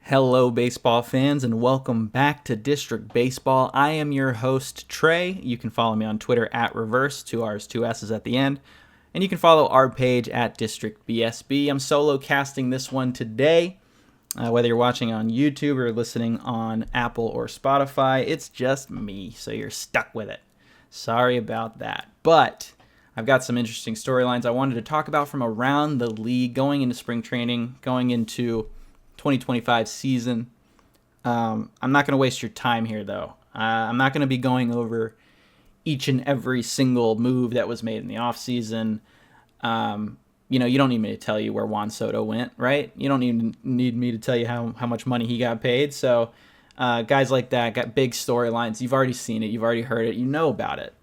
Hello, baseball fans, and welcome back to District Baseball. I am your host, Trey. You can follow me on Twitter at Reverse, two R's, two S's at the end. And you can follow our page at District BSB. I'm solo casting this one today. Whether you're watching on YouTube or listening on Apple or Spotify, it's just me, so you're stuck with it. Sorry about that. But I've got some interesting storylines I wanted to talk about from around the league, going into spring training, going into 2025 season. I'm not going to waste your time here, though. I'm not going to be going over each and every single move that was made in the offseason. You don't need me to tell you where Juan Soto went, right? You don't even need me to tell you how much money he got paid. So guys like that got big storylines. You've already seen it. You've already heard it. You know about it.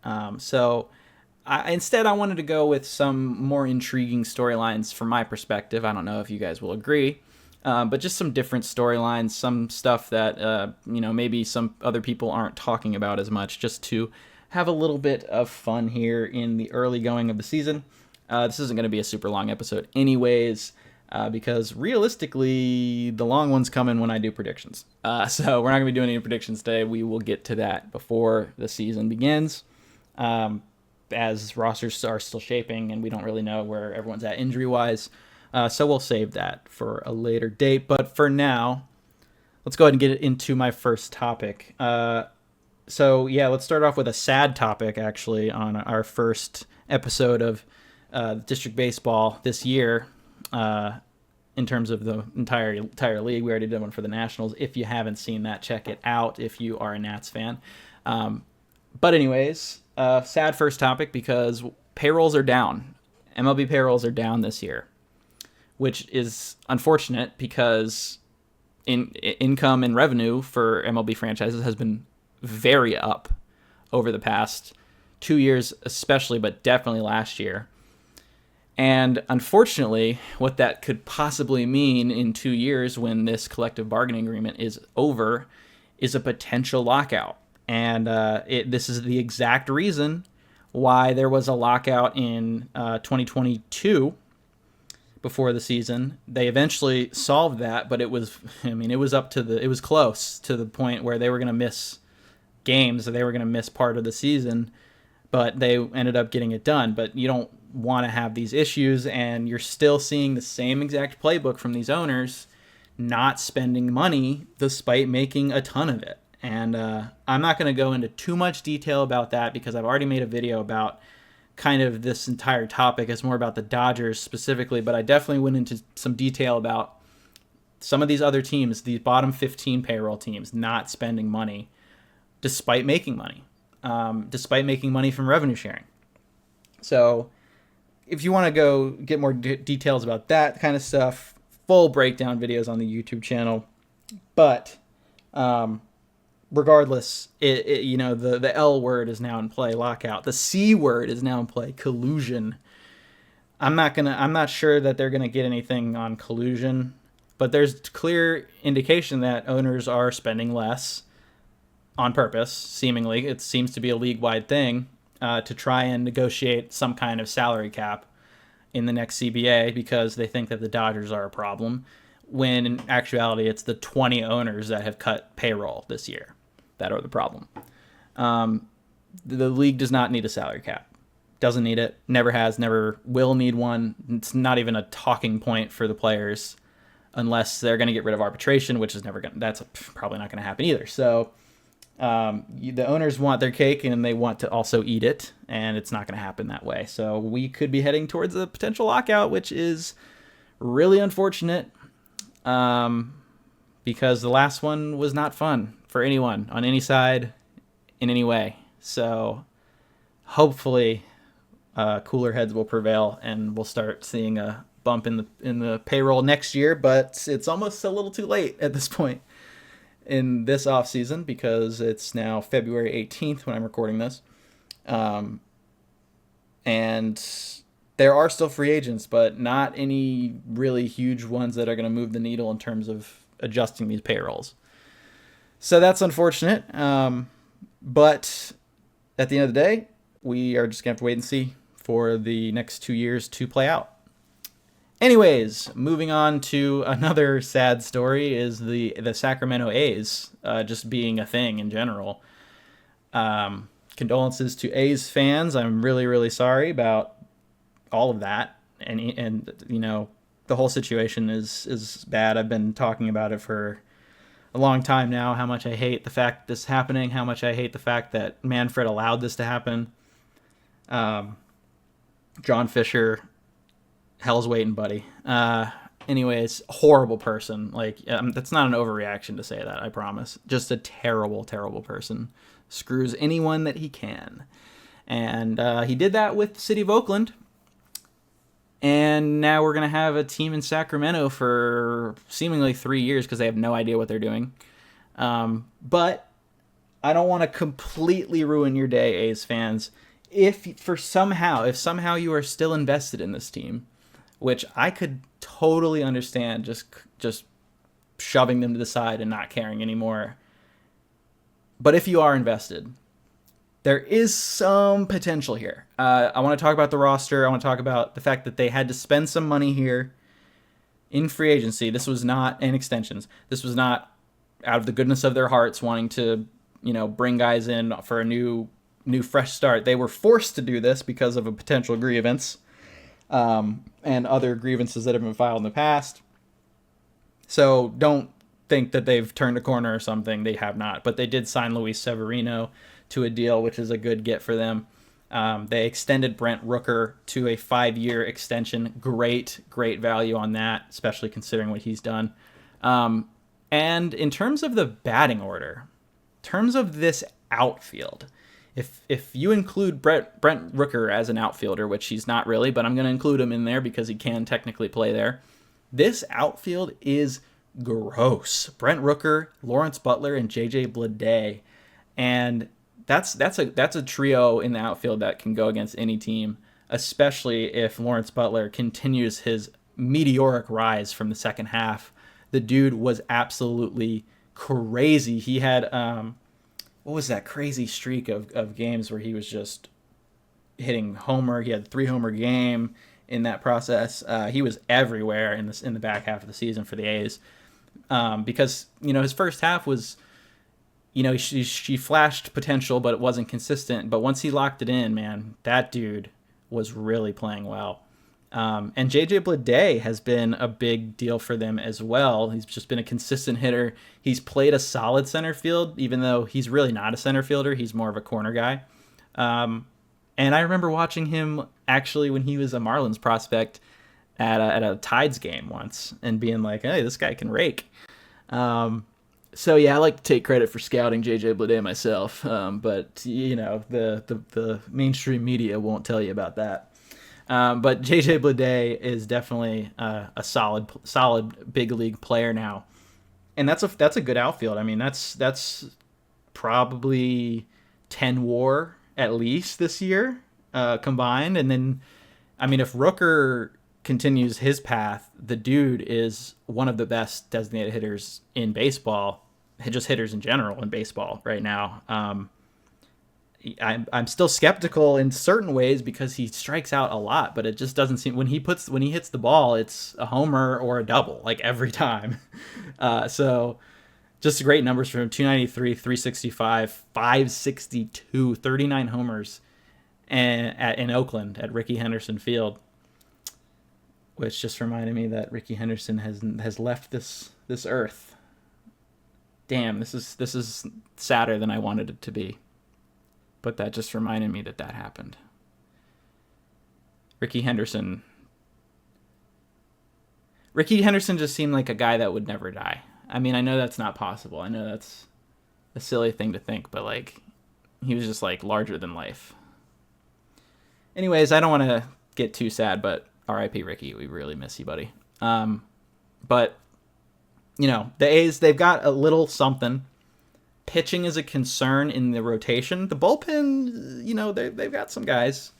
Instead, I wanted to go with some more intriguing storylines from my perspective. I don't know if you guys will agree. But just some different storylines, some stuff that, maybe some other people aren't talking about as much, just to have a little bit of fun here in the early going of the season. This isn't going to be a super long episode anyways, because realistically, the long one's coming when I do predictions. So we're not going to be doing any predictions today. We will get to that before the season begins, as rosters are still shaping and we don't really know where everyone's at injury-wise. So we'll save that for a later date. But for now, let's go ahead and get into my first topic. Let's start off with a sad topic, actually, on our first episode of District Baseball this year. In terms of the entire league, we already did one for the Nationals. If you haven't seen that, check it out if you are a Nats fan. But anyways, sad first topic because payrolls are down. MLB payrolls are down this year, which is unfortunate because income and revenue for MLB franchises has been very up over the past 2 years especially, but definitely last year. And unfortunately, what that could possibly mean in 2 years when this collective bargaining agreement is over is a potential lockout. And this is the exact reason why there was a lockout in 2022 before the season. They eventually solved that, but it was close to the point where they were going to miss games, they were going to miss part of the season, but they ended up getting it done. But you don't want to have these issues, and you're still seeing the same exact playbook from these owners, not spending money despite making a ton of it. And I'm not going to go into too much detail about that because I've already made a video about kind of this entire topic. Is more about the Dodgers specifically, but I definitely went into some detail about some of these other teams, the bottom 15 payroll teams, not spending money despite making money from revenue sharing. So if you want to go get more details about that kind of stuff, full breakdown videos on the YouTube channel. But regardless, the L word is now in play, lockout. The C word is now in play, collusion. I'm not sure that they're gonna get anything on collusion, but there's clear indication that owners are spending less on purpose. Seemingly, it seems to be a league-wide thing to try and negotiate some kind of salary cap in the next CBA because they think that the Dodgers are a problem, when in actuality it's the 20 owners that have cut payroll this year that are the problem. The league does not need a salary cap. Doesn't need it. Never has, never will need one. It's not even a talking point for the players unless they're going to get rid of arbitration, which is that's probably not going to happen either. So the owners want their cake and they want to also eat it, and it's not going to happen that way. So we could be heading towards a potential lockout, which is really unfortunate because the last one was not fun for anyone on any side in any way. So hopefully cooler heads will prevail and we'll start seeing a bump in the payroll next year, but it's almost a little too late at this point in this off season because it's now February 18th when I'm recording this. And there are still free agents, but not any really huge ones that are going to move the needle in terms of adjusting these payrolls. So that's unfortunate. But at the end of the day, we are just going to have to wait and see for the next 2 years to play out. Anyways, moving on to another sad story is the Sacramento A's just being a thing in general. Condolences to A's fans. I'm really, really sorry about all of that, and the whole situation is bad. I've been talking about it for a long time now. How much I hate the fact this is happening. How much I hate the fact that Manfred allowed this to happen. John Fisher, hell's waiting, buddy. Anyways, horrible person. Like, that's not an overreaction to say that, I promise. Just a terrible, terrible person. Screws anyone that he can. And he did that with the city of Oakland. And now we're going to have a team in Sacramento for seemingly 3 years because they have no idea what they're doing. But I don't want to completely ruin your day, A's fans. If somehow you are still invested in this team, which I could totally understand, just shoving them to the side and not caring anymore. But if you are invested, there is some potential here. I want to talk about the roster. I want to talk about the fact that they had to spend some money here in free agency. This was not in extensions. This was not out of the goodness of their hearts wanting to, bring guys in for a new fresh start. They were forced to do this because of a potential grievance and other grievances that have been filed in the past. So don't think that they've turned a corner or something. They have not. But they did sign Luis Severino to a deal, which is a good get for them. They extended Brent Rooker to a 5-year extension. Great value on that, especially considering what he's done. And in terms of the batting order, in terms of this outfield, if you include Brent Rooker as an outfielder, which he's not really, but I'm going to include him in there because he can technically play there, this outfield is gross. Brent Rooker, Lawrence Butler, and JJ Bleday. And that's a trio in the outfield that can go against any team, especially if Lawrence Butler continues his meteoric rise from the second half. The dude was absolutely crazy. He had what was that crazy streak of games where he was just hitting homer? He had a 3-homer game in that process. He was everywhere in the back half of the season for the A's because his first half was. She flashed potential, but it wasn't consistent. But once he locked it in, man, that dude was really playing well. And JJ Bleday has been a big deal for them as well. He's just been a consistent hitter. He's played a solid center field, even though he's really not a center fielder. He's more of a corner guy. And I remember watching him actually when he was a Marlins prospect at a Tides game once and being like, hey, this guy can rake. So yeah, I like to take credit for scouting JJ Bleday myself, but the mainstream media won't tell you about that. But JJ Bleday is definitely a solid big league player now, and that's a good outfield. I mean, that's probably 10 WAR at least this year combined, and then I mean if Rooker continues his path, the dude is one of the best designated hitters in baseball. Just hitters in general in baseball right now. I'm still skeptical in certain ways because he strikes out a lot, but it just doesn't seem when he hits the ball, it's a homer or a double like every time. So just great numbers for him: 293, 365, 562, 39 homers, and in Oakland at Rickey Henderson Field, which just reminded me that Rickey Henderson has left this earth. Damn, this is sadder than I wanted it to be. But that just reminded me that happened. Rickey Henderson just seemed like a guy that would never die. I mean, I know that's not possible. I know that's a silly thing to think, but like he was just like larger than life. Anyways, I don't want to get too sad, but R.I.P. Rickey, we really miss you, buddy. But the A's, they've got a little something. Pitching is a concern in the rotation. The bullpen, they've got some guys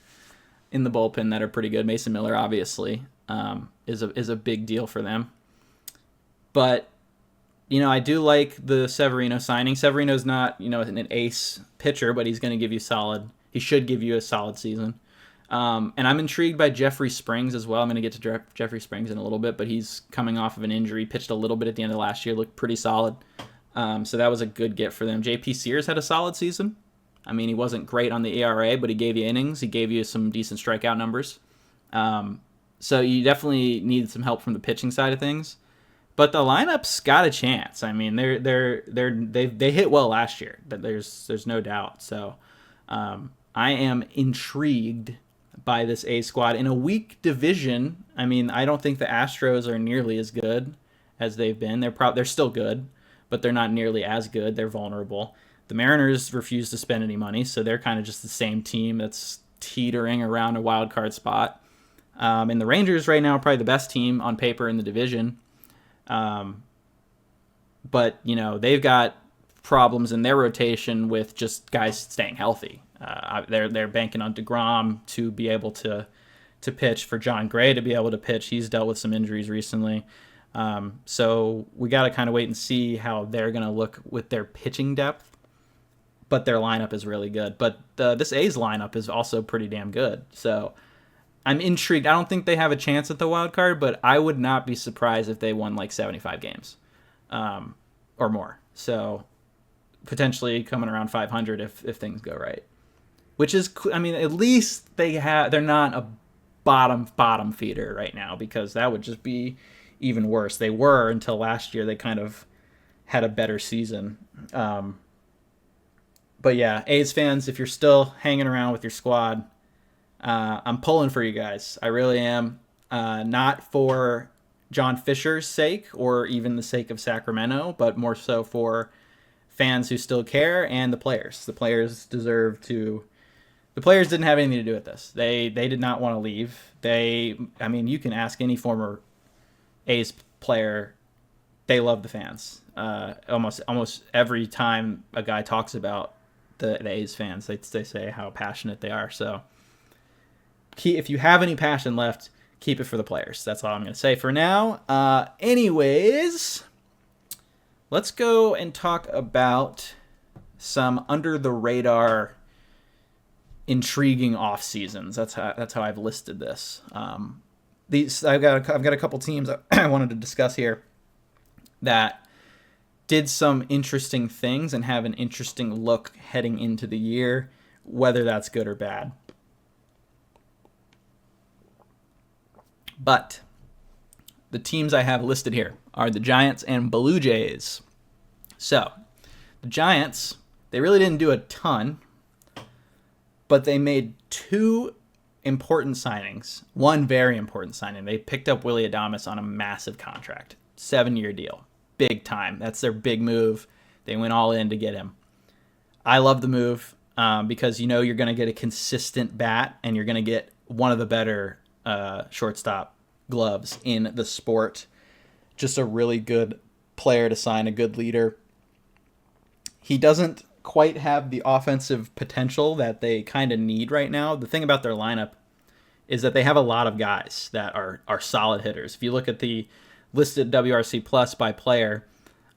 in the bullpen that are pretty good. Mason Miller, obviously, is a big deal for them. But, I do like the Severino signing. Severino's not, an ace pitcher, but he's going to give you he should give you a solid season. And I'm intrigued by Jeffrey Springs as well. I'm going to get to Jeffrey Springs in a little bit, but he's coming off of an injury, pitched a little bit at the end of last year, looked pretty solid. So that was a good get for them. JP Sears had a solid season. I mean, he wasn't great on the ERA, but he gave you innings. He gave you some decent strikeout numbers. So you definitely need some help from the pitching side of things. But the lineup's got a chance. I mean, they hit well last year. There's no doubt. So I am intrigued by this A squad in a weak division. I mean, I don't think the Astros are nearly as good as they've been. They're still good, but they're not nearly as good. They're vulnerable. The Mariners refuse to spend any money, so they're kind of just the same team that's teetering around a wild card spot. And the Rangers right now are probably the best team on paper in the division. But, they've got problems in their rotation with just guys staying healthy. They're banking on DeGrom to be able to pitch, for John Gray to be able to pitch. He's dealt with some injuries recently. So we got to kind of wait and see how they're going to look with their pitching depth. But their lineup is really good. But this A's lineup is also pretty damn good. So I'm intrigued. I don't think they have a chance at the wild card, but I would not be surprised if they won like 75 games or more. So potentially coming around 500 if things go right. Which is, I mean, at least they're not a bottom feeder right now, because that would just be even worse. They were until last year. They kind of had a better season. But yeah, A's fans, if you're still hanging around with your squad, I'm pulling for you guys. I really am. Not for John Fisher's sake or even the sake of Sacramento, but more so for fans who still care and the players. The players The players didn't have anything to do with this. They did not want to leave. You can ask any former A's player. They love the fans. Almost every time a guy talks about the A's fans, they say how passionate they are. So if you have any passion left, keep it for the players. That's all I'm going to say for now. Anyways, let's go and talk about some under the radar intriguing off seasons. That's how I've listed this. I've got a couple teams I wanted to discuss here that did some interesting things and have an interesting look heading into the year, whether that's good or bad. But the teams I have listed here are the Giants and Blue Jays. So, the Giants, they really didn't do a ton, but they made two important signings. One very important signing. They picked up Willy Adames on a massive contract, 7-year deal. Big time. That's their big move. They went all in to get him. I love the move because you're going to get a consistent bat and you're going to get one of the better shortstop gloves in the sport. Just a really good player to sign, a good leader. He doesn't quite have the offensive potential that they kind of need right now. The thing about their lineup is that they have a lot of guys that are solid hitters. If you look at the listed WRC plus by player,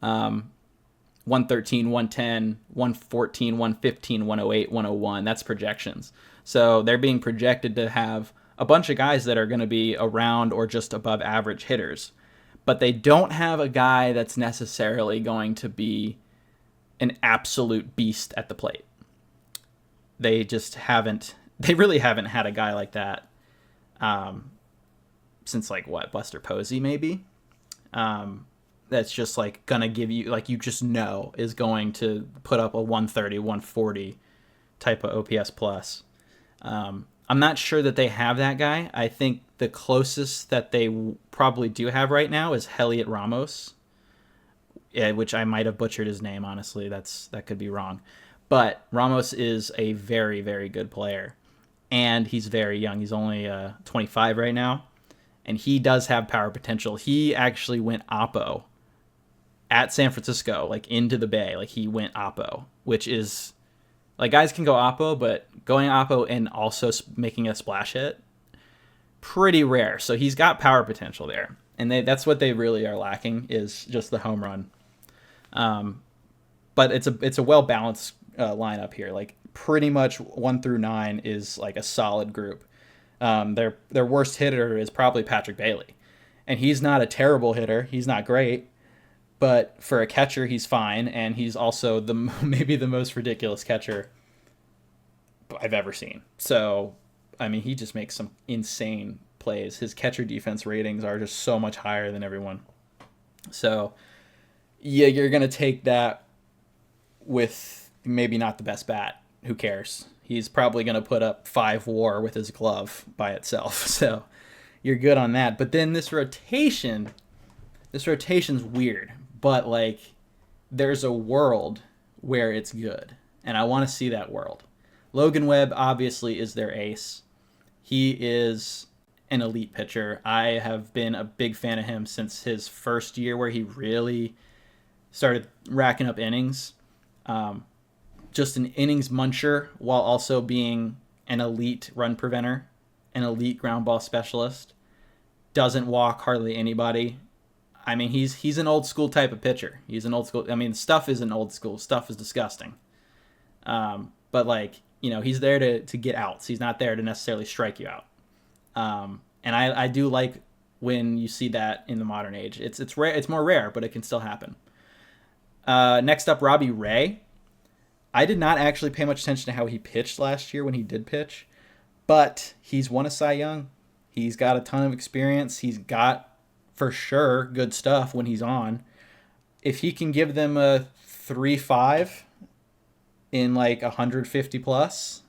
113, 110, 114, 115, 108, 101. That's projections. So they're being projected to have a bunch of guys that are going to be around or just above average hitters. But they don't have a guy that's necessarily going to be an absolute beast at the plate. They really haven't had a guy like that since Buster Posey maybe. That's just gonna give you is going to put up a 130, 140 type of OPS plus. I'm not sure that they have that guy. I think the closest that they probably do have right now is Heliot Ramos, which I might have butchered his name, honestly. That could be wrong. But Ramos is a very, very good player, and he's very young. He's only 25 right now, and he does have power potential. He actually went oppo at San Francisco, into the Bay. He went oppo, which is, guys can go oppo, but going oppo and also making a splash hit, pretty rare. So he's got power potential there, and that's what they really are lacking, is just the home run. But it's a well-balanced lineup here. Pretty much 1 through 9 is a solid group. Their worst hitter is probably Patrick Bailey, and he's not a terrible hitter. He's not great, but for a catcher, he's fine, and he's also the maybe the most ridiculous catcher I've ever seen. So, I mean, he just makes some insane plays. His catcher defense ratings are just so much higher than everyone. So, yeah, you're gonna take that with maybe not the best bat. Who cares? He's probably gonna put up 5 WAR with his glove by itself. So, you're good on that. But then this rotation's weird. But like, there's a world where it's good, and I want to see that world. Logan Webb obviously is their ace. He is an elite pitcher. I have been a big fan of him since his first year where he really started racking up innings. Just an innings muncher while also being an elite run preventer, an elite ground ball specialist. Doesn't walk hardly anybody. I mean, he's an old school type of pitcher. He's an old school. I mean, stuff isn't old school. Stuff is disgusting. But like, he's there to get outs. He's not there to necessarily strike you out. And I do like when you see that in the modern age. It's rare. It's more rare, but it can still happen. Next up, Robbie Ray. I did not actually pay much attention to how he pitched last year when he did pitch, but he's won a Cy Young. He's got a ton of experience. He's got, for sure, good stuff when he's on. If he can give them a 3.5 in like 150 plus,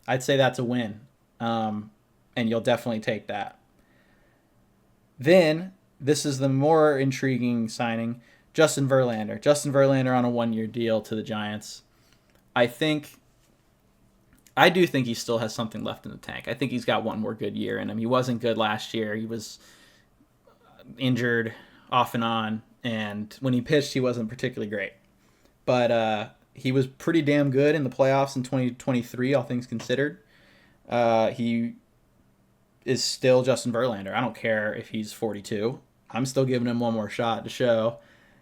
I'd say that's a win. And you'll definitely take that. Then, this is the more intriguing signing, Justin Verlander. Justin Verlander on a 1-year deal to the Giants. I do think he still has something left in the tank. I think he's got one more good year in him. He wasn't good last year. He was injured off and on, and when he pitched, he wasn't particularly great. But he was pretty damn good in the playoffs in 2023, all things considered. He is still Justin Verlander. I don't care if he's 42. I'm still giving him one more shot to show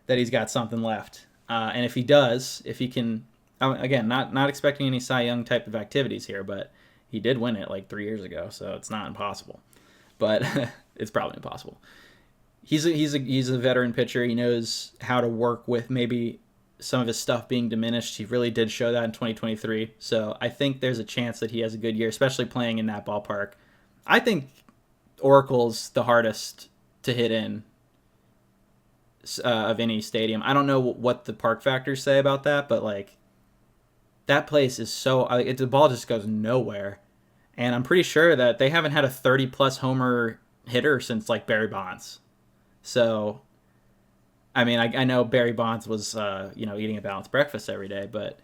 that he's got something left. And if he does, if he can... Again, not expecting any Cy Young type of activities here, but he did win it like 3 years ago, so it's not impossible. But it's probably impossible. He's a veteran pitcher. He knows how to work with maybe some of his stuff being diminished. He really did show that in 2023. So I think there's a chance that he has a good year, especially playing in that ballpark. I think Oracle's the hardest to hit in of any stadium. I don't know what the park factors say about that, but like, that place is so... the ball just goes nowhere. And I'm pretty sure that they haven't had a 30-plus homer hitter since, like, Barry Bonds. So, I mean, I know Barry Bonds was, eating a balanced breakfast every day, but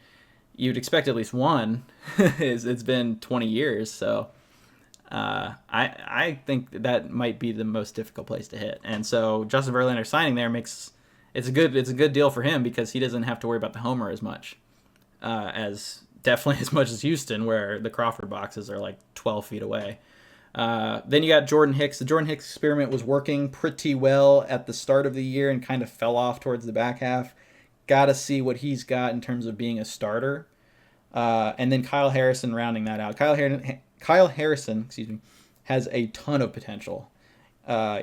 you'd expect at least one. It's been 20 years, so I think that might be the most difficult place to hit. And so Justin Verlander signing there makes... It's a good deal for him because he doesn't have to worry about the homer as much. As much as Houston, where the Crawford boxes are like 12 feet away. Then you got Jordan Hicks. The Jordan Hicks experiment was working pretty well at the start of the year and kind of fell off towards the back half. Got to see what he's got in terms of being a starter. And then Kyle Harrison rounding that out. Kyle Harrison, has a ton of potential.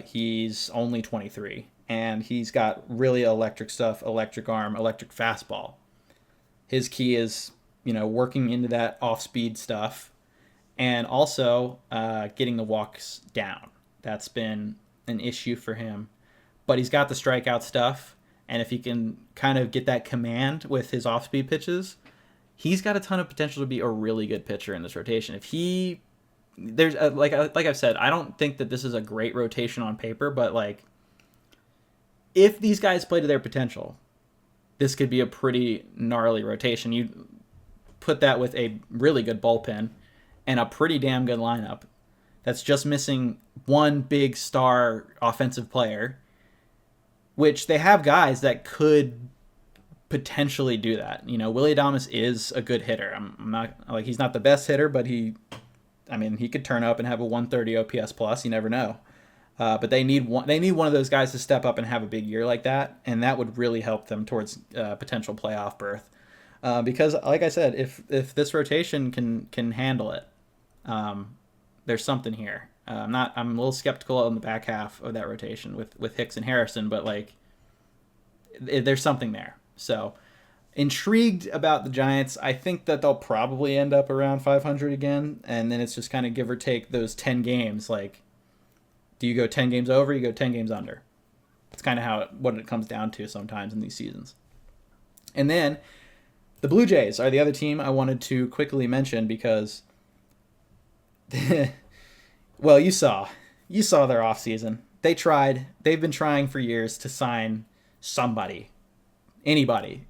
He's only 23, and he's got really electric stuff, electric arm, electric fastball. His key is, working into that off-speed stuff and also getting the walks down. That's been an issue for him. But he's got the strikeout stuff, and if he can kind of get that command with his off-speed pitches, he's got a ton of potential to be a really good pitcher in this rotation. Like I've said, I don't think that this is a great rotation on paper, but like, if these guys play to their potential, this could be a pretty gnarly rotation. You put that with a really good bullpen and a pretty damn good lineup that's just missing one big star offensive player, which they have guys that could potentially do that. Willy Adames is a good hitter. I'm not like, he's not the best hitter, but he could turn up and have a 130 OPS plus. You never know. But they need one of those guys to step up and have a big year like that, and that would really help them towards potential playoff berth. Because, like I said, if this rotation can handle it, there's something here. I'm a little skeptical on the back half of that rotation with Hicks and Harrison, but like there's something there. So intrigued about the Giants. I think that they'll probably end up around 500 again, and then it's just kind of give or take those 10 games. Like, do you go 10 games over? You go 10 games under. That's kind of what it comes down to sometimes in these seasons. And then the Blue Jays are the other team I wanted to quickly mention because, well, you saw their offseason. They tried. They've been trying for years to sign somebody, anybody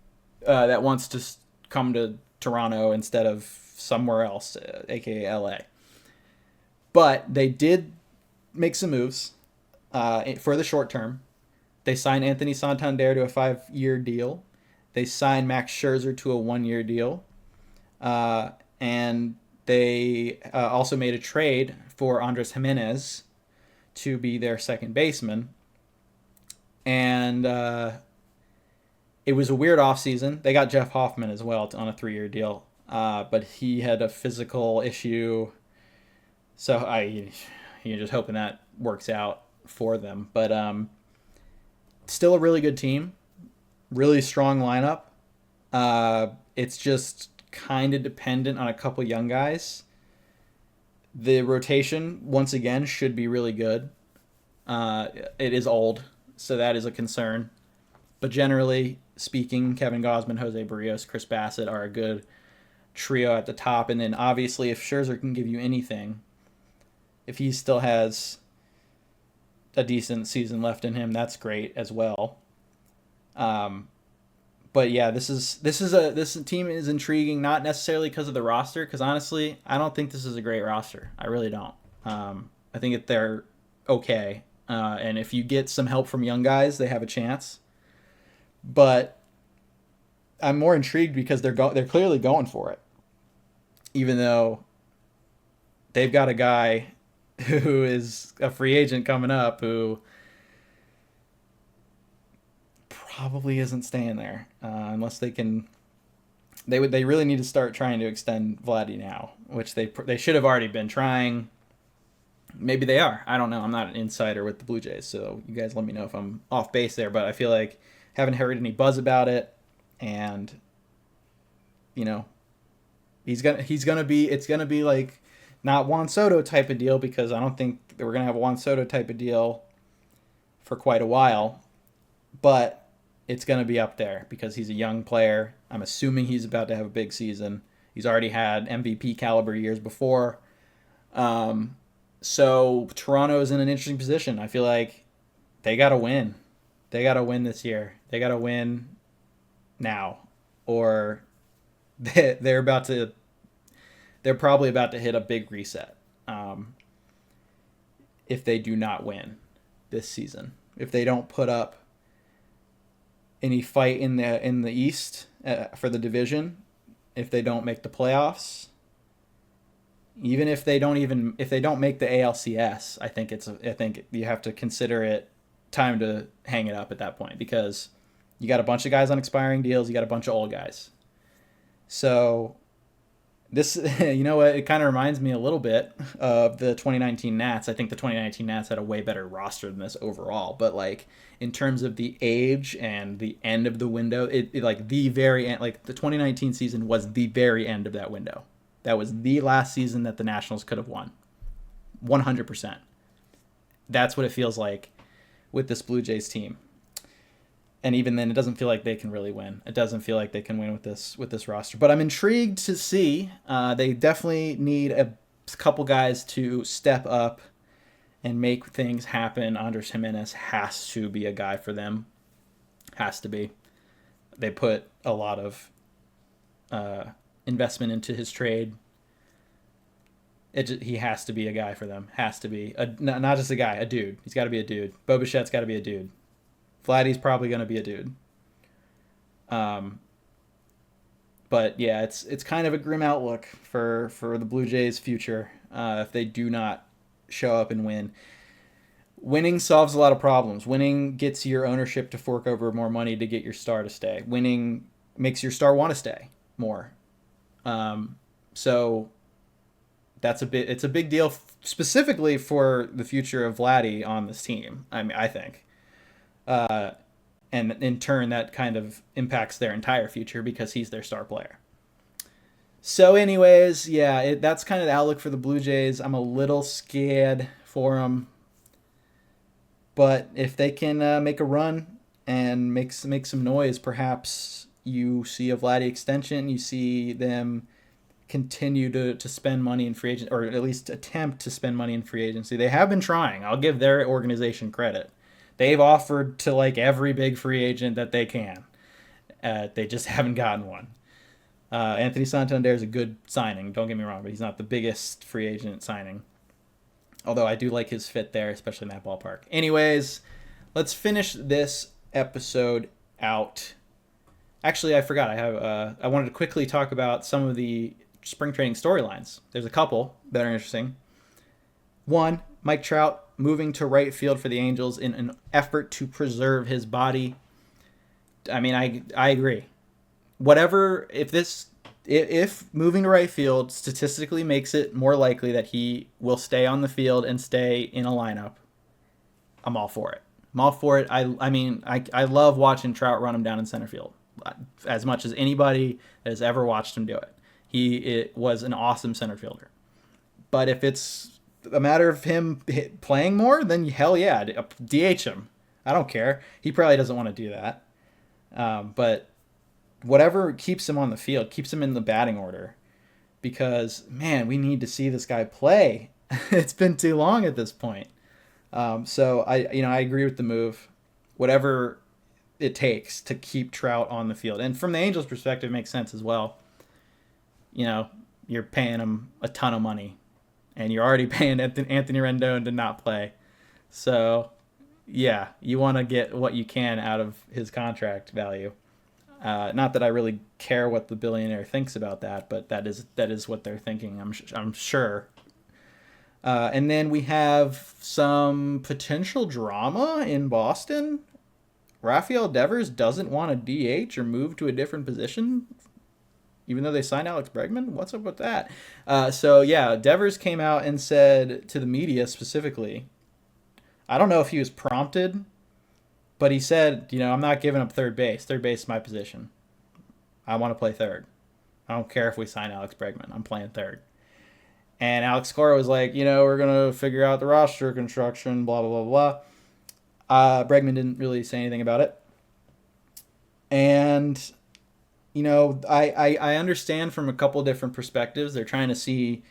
that wants to come to Toronto instead of somewhere else, aka LA. But they did make some moves for the short term. They signed Anthony Santander to a 5-year deal. They signed Max Scherzer to a 1-year deal. And they also made a trade for Andres Gimenez to be their second baseman. And it was a weird offseason. They got Jeff Hoffman as well on a 3-year deal. But he had a physical issue. So you're just hoping that works out for them. But still a really good team. Really strong lineup. It's just kind of dependent on a couple young guys. The rotation, once again, should be really good. It is old, so that is a concern. But generally speaking, Kevin Gausman, Jose Barrios, Chris Bassett are a good trio at the top. And then obviously if Scherzer can give you anything, if he still has a decent season left in him, that's great as well. But yeah, this team is intriguing, not necessarily because of the roster, because honestly, I don't think this is a great roster. I really don't. I think that they're okay, and if you get some help from young guys, they have a chance. But I'm more intrigued because they're clearly going for it, even though they've got a guy who is a free agent coming up who probably isn't staying there unless they can. They really need to start trying to extend Vladdy now, which they should have already been trying. Maybe they are. I don't know. I'm not an insider with the Blue Jays, so you guys let me know if I'm off base there. But I feel like haven't heard any buzz about it, and it's gonna be like not Juan Soto type of deal, because I don't think we're gonna have a Juan Soto type of deal for quite a while, but it's going to be up there because he's a young player. I'm assuming he's about to have a big season. He's already had MVP caliber years before. So Toronto is in an interesting position. I feel like they got to win. They got to win this year. They got to win now, or they're probably about to hit a big reset if they do not win this season. If they don't put up any fight in the East for the division, if they don't make the playoffs, even if they don't make the ALCS, I think you have to consider it time to hang it up at that point, because you got a bunch of guys on expiring deals, you got a bunch of old guys. So this, it kind of reminds me a little bit of the 2019 Nats. I think the 2019 Nats had a way better roster than this overall, but like in terms of the age and the end of the window, it like the very end, like the 2019 season was the very end of that window. That was the last season that the Nationals could have won. 100%. That's what it feels like with this Blue Jays team. And even then, it doesn't feel like they can really win. It doesn't feel like they can win with this roster. But I'm intrigued to see. They definitely need a couple guys to step up and make things happen. Andres Gimenez has to be a guy for them. Has to be. They put a lot of investment into his trade. He has to be a guy for them. Has to be. Not just a guy, a dude. He's got to be a dude. Bo Bichette's got to be a dude. Vladdy's probably going to be a dude. But yeah, it's kind of a grim outlook for the Blue Jays' future if they do not show up and win. Winning solves a lot of problems. Winning gets your ownership to fork over more money to get your star to stay. Winning makes your star want to stay more. So it's a big deal specifically for the future of Vladdy on this team. I mean, I think. Uh, and in turn, that kind of impacts their entire future because he's their star player. So, anyways, yeah, that's kind of the outlook for the Blue Jays. I'm a little scared for them, but if they can make a run and make some noise, perhaps you see a Vladdy extension. You see them continue to spend money in free agent, or at least attempt to spend money in free agency. They have been trying. I'll give their organization credit. They've offered to like every big free agent that they can. They just haven't gotten one. Anthony Santander is a good signing. Don't get me wrong, but he's not the biggest free agent signing. Although I do like his fit there, especially in that ballpark. Anyways, let's finish this episode out. Actually, I forgot. I wanted to quickly talk about some of the spring training storylines. There's a couple that are interesting. One, Mike Trout moving to right field for the Angels in an effort to preserve his body. I mean, I agree. Whatever, if moving to right field statistically makes it more likely that he will stay on the field and stay in a lineup, I'm all for it. I'm all for it. I mean, I love watching Trout run him down in center field as much as anybody has ever watched him do it. It was an awesome center fielder. But if it's a matter of him playing more, then hell yeah, DH him. I don't care. He probably doesn't want to do that. But whatever keeps him on the field, keeps him in the batting order. Because, man, we need to see this guy play. It's been too long at this point. So I agree with the move. Whatever it takes to keep Trout on the field. And from the Angels' perspective, it makes sense as well. You know, you're paying him a ton of money. And you're already paying Anthony Rendon to not play. So, yeah, you want to get what you can out of his contract value. Not that I really care what the billionaire thinks about that, but that is what they're thinking, I'm sure. And then we have some potential drama in Boston. Rafael Devers doesn't want to DH or move to a different position, even though they signed Alex Bregman. What's up with that? So, yeah, Devers came out and said to the media specifically, I don't know if he was prompted, but he said, I'm not giving up third base. Third base is my position. I want to play third. I don't care if we sign Alex Bregman. I'm playing third. And Alex Cora was like, we're going to figure out the roster construction, blah, blah, blah, blah. Bregman didn't really say anything about it. And, I understand from a couple different perspectives. They're trying to see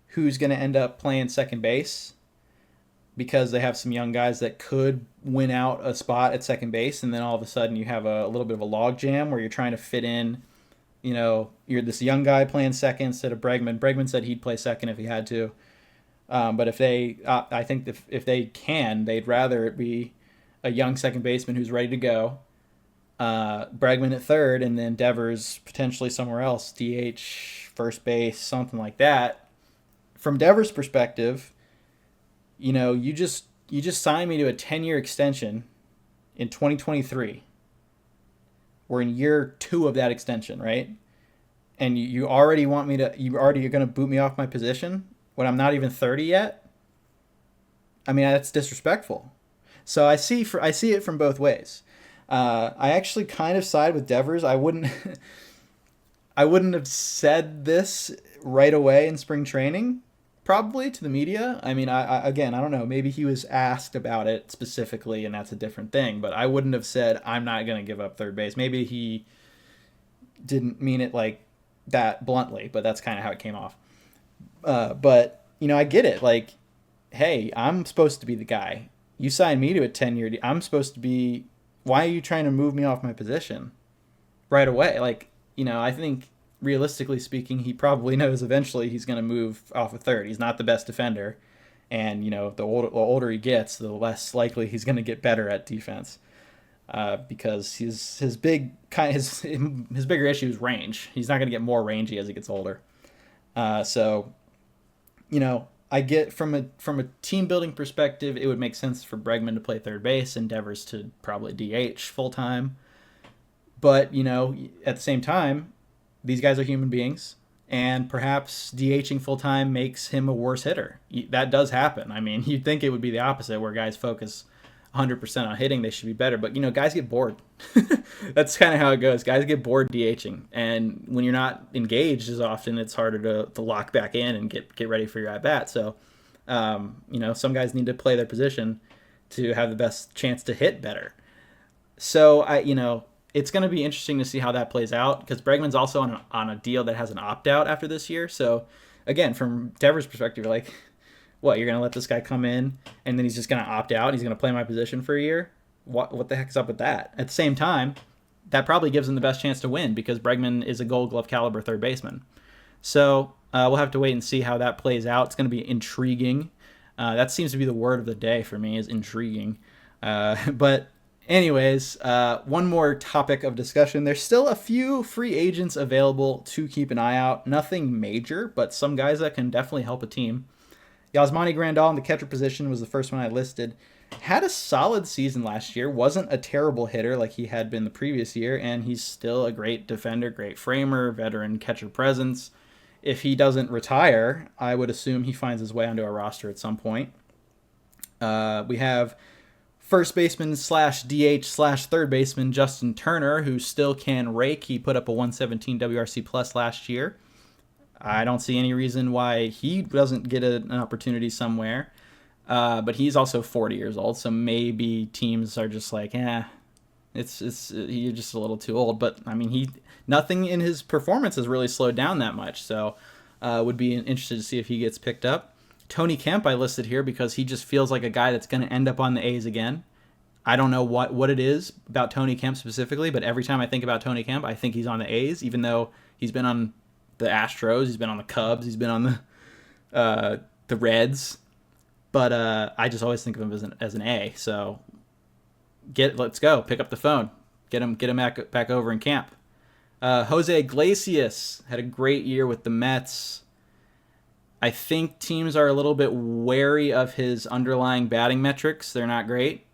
who's going to end up playing second base because they have some young guys that could win out a spot at second base. And then all of a sudden you have a little bit of a log jam where you're trying to fit in, you're this young guy playing second instead of Bregman. Bregman said he'd play second if he had to. But if I think if they can, they'd rather it be a young second baseman who's ready to go, Bregman at third, and then Devers potentially somewhere else, DH, first base, something like that. From Devers' perspective, you just signed me to a 10-year extension in 2023. We're in year 2 of that extension, right? And you already want me to, you're going to boot me off my position when I'm not even 30 yet? I mean, that's disrespectful. So I see it from both ways. I actually kind of side with Devers. I wouldn't have said this right away in spring training, probably to the media. I mean, I don't know. Maybe he was asked about it specifically, and that's a different thing. But I wouldn't have said, I'm not going to give up third base. Maybe he didn't mean it like that bluntly, but that's kind of how it came off. But, I get it. Like, hey, I'm supposed to be the guy. You signed me to a 10-year deal. I'm supposed to be... Why are you trying to move me off my position right away? Like, I think realistically speaking, he probably knows eventually he's going to move off of third. He's not the best defender. And, the older he gets, the less likely he's going to get better at defense. Because his bigger issue is range. He's not going to get more rangy as he gets older. So, I get from a team building perspective, it would make sense for Bregman to play third base and Devers to probably DH full time. But, at the same time, these guys are human beings, and perhaps DHing full time makes him a worse hitter. That does happen. I mean, you'd think it would be the opposite, where guys focus 100% on hitting, they should be better. But, guys get bored. That's kind of how it goes. Guys get bored DHing. And when you're not engaged as often, it's harder to lock back in and get ready for your at-bat. So, some guys need to play their position to have the best chance to hit better. So, it's going to be interesting to see how that plays out, because Bregman's also on a deal that has an opt-out after this year. So, again, from Devers' perspective, you're like, what, you're going to let this guy come in and then he's just going to opt out? He's going to play my position for a year? What the heck's up with that? At the same time, that probably gives him the best chance to win, because Bregman is a Gold Glove caliber third baseman. So we'll have to wait and see how that plays out. It's going to be intriguing. That seems to be the word of the day for me, is intriguing. But anyways, one more topic of discussion. There's still a few free agents available to keep an eye out. Nothing major, but some guys that can definitely help a team. Yasmani Grandal in the catcher position was the first one I listed. Had a solid season last year. Wasn't a terrible hitter like he had been the previous year, and he's still a great defender, great framer, veteran catcher presence. If he doesn't retire, I would assume he finds his way onto a roster at some point. We have first baseman / DH / third baseman Justin Turner, who still can rake. He put up a 117 WRC plus last year. I don't see any reason why he doesn't get an opportunity somewhere. But he's also 40 years old, so maybe teams are just like, you're just a little too old. But I mean, nothing in his performance has really slowed down that much. So would be interested to see if he gets picked up. Tony Kemp I listed here because he just feels like a guy that's going to end up on the A's again. I don't know what it is about Tony Kemp specifically, but every time I think about Tony Kemp, I think he's on the A's, even though he's been on the Astros, he's been on the Cubs, he's been on the Reds, but I just always think of him as an A. So let's go, pick up the phone, get him back over in camp. Jose Iglesias had a great year with the Mets. I think teams are a little bit wary of his underlying batting metrics. They're not great,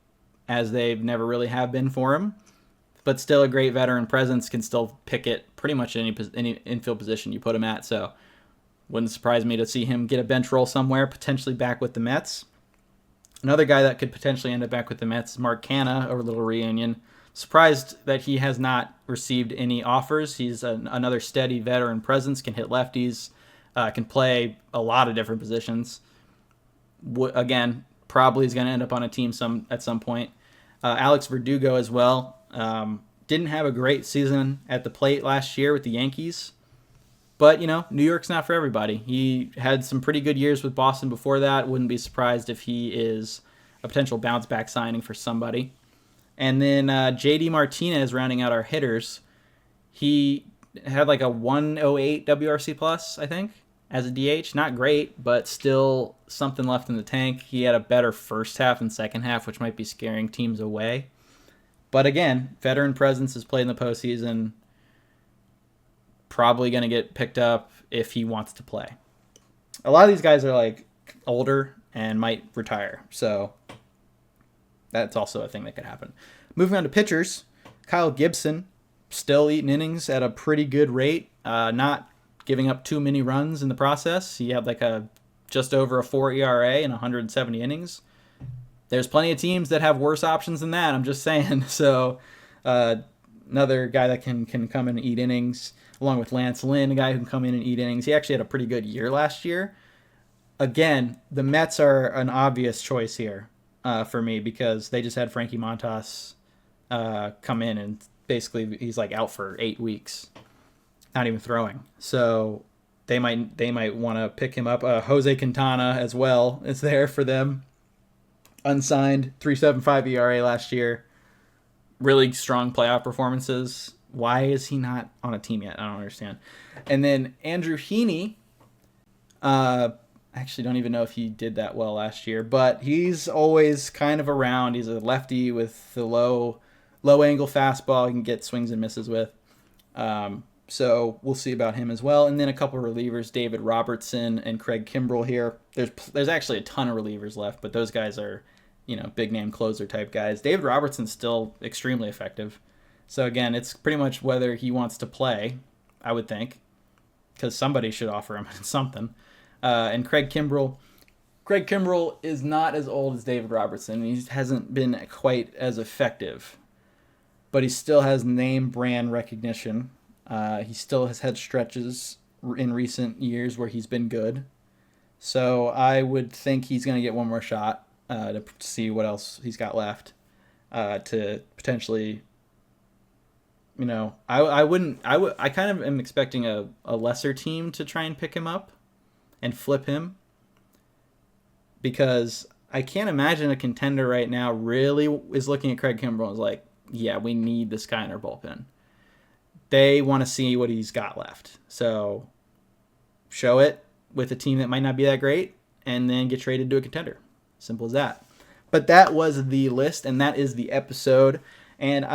as they never really have been for him. But still a great veteran presence, can still pick it pretty much any infield position you put him at. So wouldn't surprise me to see him get a bench role somewhere, potentially back with the Mets. Another guy that could potentially end up back with the Mets is Mark Canha, a little reunion. Surprised that he has not received any offers. He's another steady veteran presence, can hit lefties, can play a lot of different positions. Again, probably is going to end up on a team at some point. Alex Verdugo as well. Didn't have a great season at the plate last year with the Yankees. But, New York's not for everybody. He had some pretty good years with Boston before that. Wouldn't be surprised if he is a potential bounce-back signing for somebody. And then J.D. Martinez rounding out our hitters. He had like a 108 WRC plus, I think, as a DH. Not great, but still something left in the tank. He had a better first half and second half, which might be scaring teams away. But again, veteran presence has played in the postseason. Probably going to get picked up if he wants to play. A lot of these guys are like older and might retire. So that's also a thing that could happen. Moving on to pitchers, Kyle Gibson still eating innings at a pretty good rate. Not giving up too many runs in the process. He had like just over a 4 ERA in 170 innings. There's plenty of teams that have worse options than that, I'm just saying. So another guy that can come in and eat innings, along with Lance Lynn, a guy who can come in and eat innings. He actually had a pretty good year last year. Again, the Mets are an obvious choice here for me, because they just had Frankie Montas come in, and basically he's like out for 8 weeks, not even throwing. So they might want to pick him up. Jose Quintana as well is there for them. Unsigned, 3.75 ERA last year. Really strong playoff performances. Why is he not on a team yet? I don't understand. And then Andrew Heaney. I actually don't even know if he did that well last year, but he's always kind of around. He's a lefty with the low angle fastball he can get swings and misses with. So we'll see about him as well. And then a couple of relievers, David Robertson and Craig Kimbrell here. There's actually a ton of relievers left, but those guys are, big name closer type guys. David Robertson's still extremely effective. So again, it's pretty much whether he wants to play, I would think. because somebody should offer him something. And Craig Kimbrell. Craig Kimbrell is not as old as David Robertson. He hasn't been quite as effective, but he still has name brand recognition. He still has had stretches in recent years where he's been good. So I would think he's going to get one more shot to see what else he's got left to potentially. I kind of am expecting a lesser team to try and pick him up and flip him, because I can't imagine a contender right now really is looking at Craig Kimbrell and is like, yeah, we need this guy in our bullpen. They want to see what he's got left. So show it with a team that might not be that great and then get traded to a contender. Simple as that. But that was the list, and that is the episode. And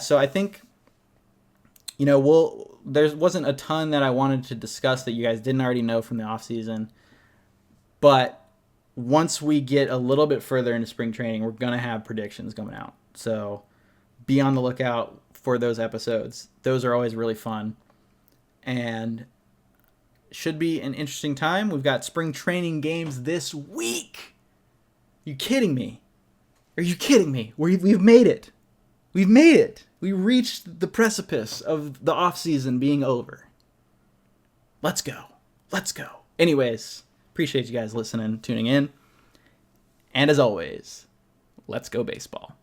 so I think, there wasn't a ton that I wanted to discuss that you guys didn't already know from the offseason. But once we get a little bit further into spring training, we're going to have predictions coming out. So be on the lookout for those episodes. Those are always really fun. And should be an interesting time. We've got spring training games this week. You kidding me? Are you kidding me? We've made it. We've made it. We reached the precipice of the offseason being over. Let's go. Let's go. Anyways, appreciate you guys listening, tuning in. And as always, let's go baseball.